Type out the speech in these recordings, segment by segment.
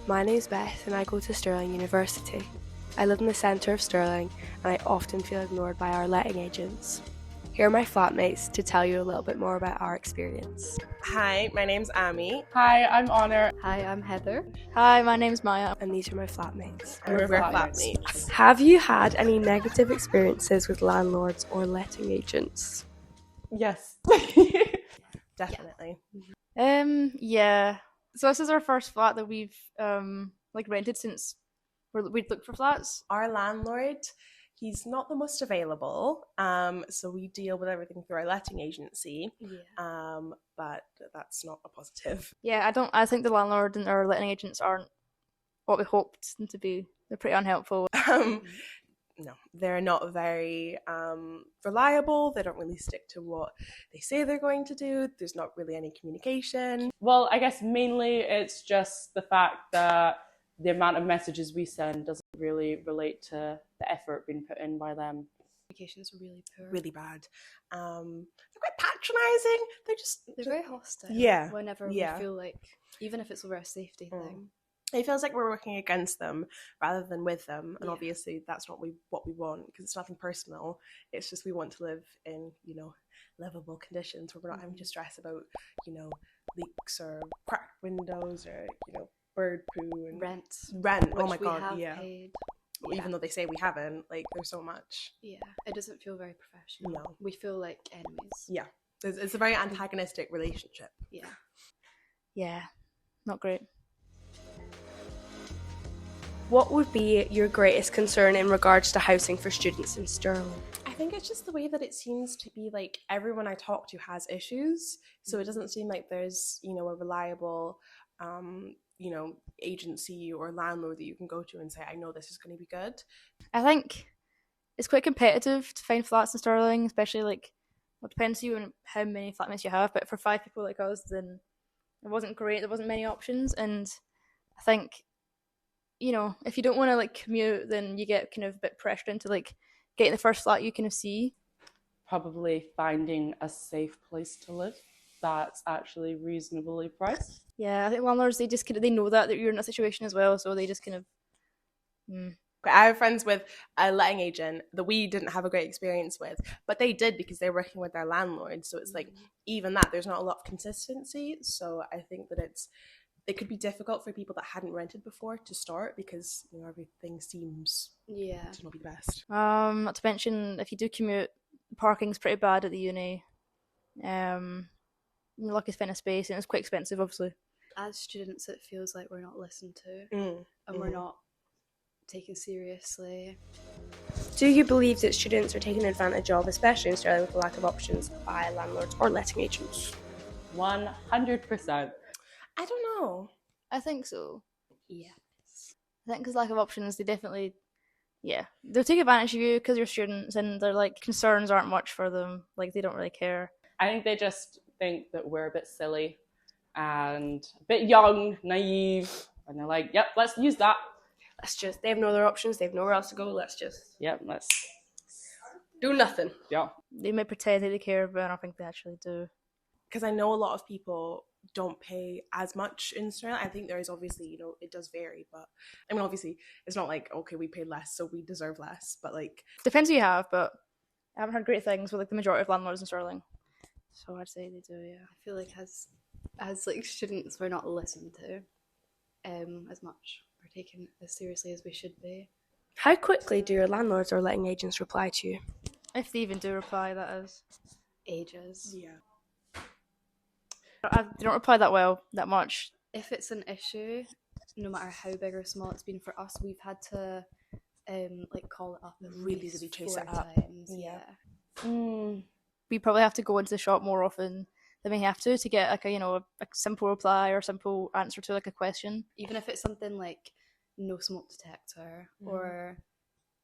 My name's Beth and I go to Stirling University. I live in the centre of Stirling and I often feel ignored by our letting agents. Here are my flatmates to tell you a little bit more about our experience. Hi, my name's Amy. Hi, I'm Honor. Hi, I'm Heather. Hi, my name's Maya. And these are my flatmates. And we're flatmates. Have you had any negative experiences with landlords or letting agents? Yes. Definitely. Yeah. So this is our first flat that we've rented since we'd looked for flats. Our landlord, he's not the most available, so we deal with everything through our letting agency. But that's not a positive. Yeah, I think the landlord and our letting agents aren't what we hoped them to be. They're pretty unhelpful. No, they're not very reliable. They don't really stick to what they say they're going to do. There's not really any communication. Well, I guess mainly it's just the fact that the amount of messages we send doesn't really relate to the effort being put in by them. Communication's really poor. Really bad. They're quite patronising. They're very hostile. Yeah. Whenever we feel like, even if it's over a safety thing. It feels like we're working against them rather than with them, and obviously that's not what we want, because it's nothing personal. It's just we want to live in, livable conditions where we're not having to stress about, leaks or cracked windows or, bird poo and Rent. Oh my god, yeah. Paid. Even though they say we haven't, there's so much. Yeah, it doesn't feel very professional. No. We feel like enemies. Yeah, it's a very antagonistic relationship. Yeah, not great. What would be your greatest concern in regards to housing for students in Stirling? I think it's just the way that it seems to be like everyone I talk to has issues. So it doesn't seem like there's, a reliable, agency or landlord that you can go to and say, I know this is going to be good. I think it's quite competitive to find flats in Stirling, especially it depends on how many flatmates you have, but for 5 people like us, then it wasn't great. There wasn't many options, and I think, if you don't want to commute, then you get kind of a bit pressured into getting the first flat you kind of see. Probably finding a safe place to live that's actually reasonably priced. Yeah, I think landlords, they know that you're in a situation as well, so they just kind of. I have friends with a letting agent that we didn't have a great experience with, but they did because they're working with their landlord. So it's even that there's not a lot of consistency. So I think that it could be difficult for people that hadn't rented before to start because everything seems to not be the best. Not to mention, if you do commute, parking's pretty bad at the uni. You're lucky to find a space, and it's quite expensive, obviously. As students, it feels like we're not listened to, and we're not taken seriously. Do you believe that students are taken advantage of, especially in Stirling with the lack of options, by landlords or letting agents? 100%. I don't know. I think so. Yes. I think because lack of options, they definitely, they'll take advantage of you because you're students, and their concerns aren't much for them. They don't really care. I think they just think that we're a bit silly and a bit young, naive, and they're like, yep, let's use that. They have no other options, they have nowhere else to go, let's do nothing. Yeah. They might pretend that they care, but I don't think they actually do. Because I know a lot of people don't pay as much in Stirling. I think there is obviously, it does vary, but I mean, obviously, it's not like, okay, we paid less, so we deserve less, but Depends who you have, but I haven't heard great things with the majority of landlords in Stirling. So I'd say they do, yeah. I feel like as students, we're not listened to as much. We're taken as seriously as we should be. How quickly do your landlords or letting agents reply to you? If they even do reply, that is. Ages. Yeah. They don't reply that much. If it's an issue, no matter how big or small it's been for us, we've had to call it up and really chase 4 it up. times. We probably have to go into the shop more often than we have to get a simple reply or simple answer to a question. Even if it's something like no smoke detector or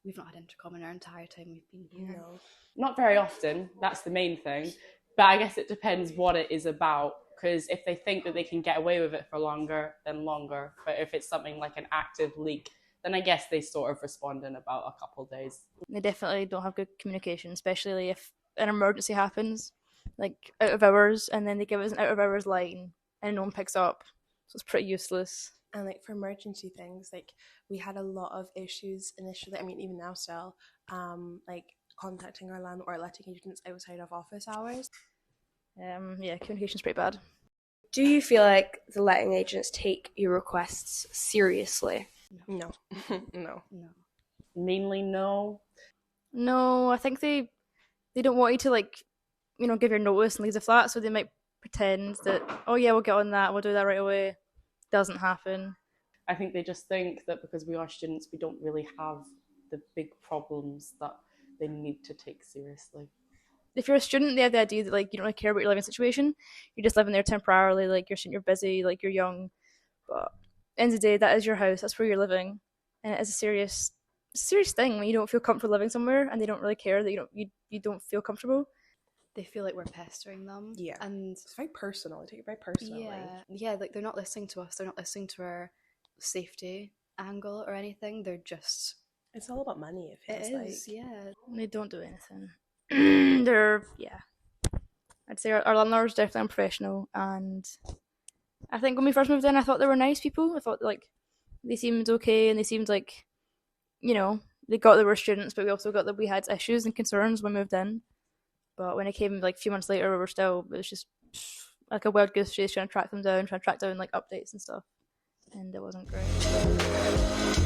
we've not had intercom in our entire time we've been here. No. Not very often, that's the main thing. But I guess it depends what it is about, because if they think that they can get away with it for longer, then longer. But if it's something like an active leak, then I guess they sort of respond in about a couple of days. They definitely don't have good communication, especially if an emergency happens, out of hours, and then they give us an out of hours line and no one picks up. So it's pretty useless. And like for emergency things, like we had a lot of issues initially. I mean, even now still, like contacting our landlord or letting agents outside of office hours. Yeah, communication's pretty bad. Do you feel like the letting agents take your requests seriously? No, no. No. Mainly no. No, I think they don't want you to like, you know, give your notice and leave the flat, so they might pretend that, oh yeah, we'll get on that, we'll do that right away. Doesn't happen. I think they just think that because we are students, we don't really have the big problems that they need to take seriously. If you're a student, they have the idea that like you don't really care about your living situation. You're just living there temporarily. Like you're busy, like you're young. But at the end of the day, that is your house. That's where you're living, and it is a serious thing when you don't feel comfortable living somewhere, and they don't really care that you don't feel comfortable. They feel like we're pestering them. Yeah. And It's very personal. I take it very personally. yeah, like they're not listening to us. They're not listening to our safety angle or anything. They're just. It's all about money. It feels like. Yeah. They don't do anything. I'd say our landlord's definitely unprofessional, and I think when we first moved in, I thought they were nice people. I thought like they seemed okay, and they seemed like, you know, they got they were students, but we also got that we had issues and concerns when we moved in. But when it came like a few months later, it was just like a wild goose chase, trying to track them down, trying to track down like updates and stuff, and it wasn't great.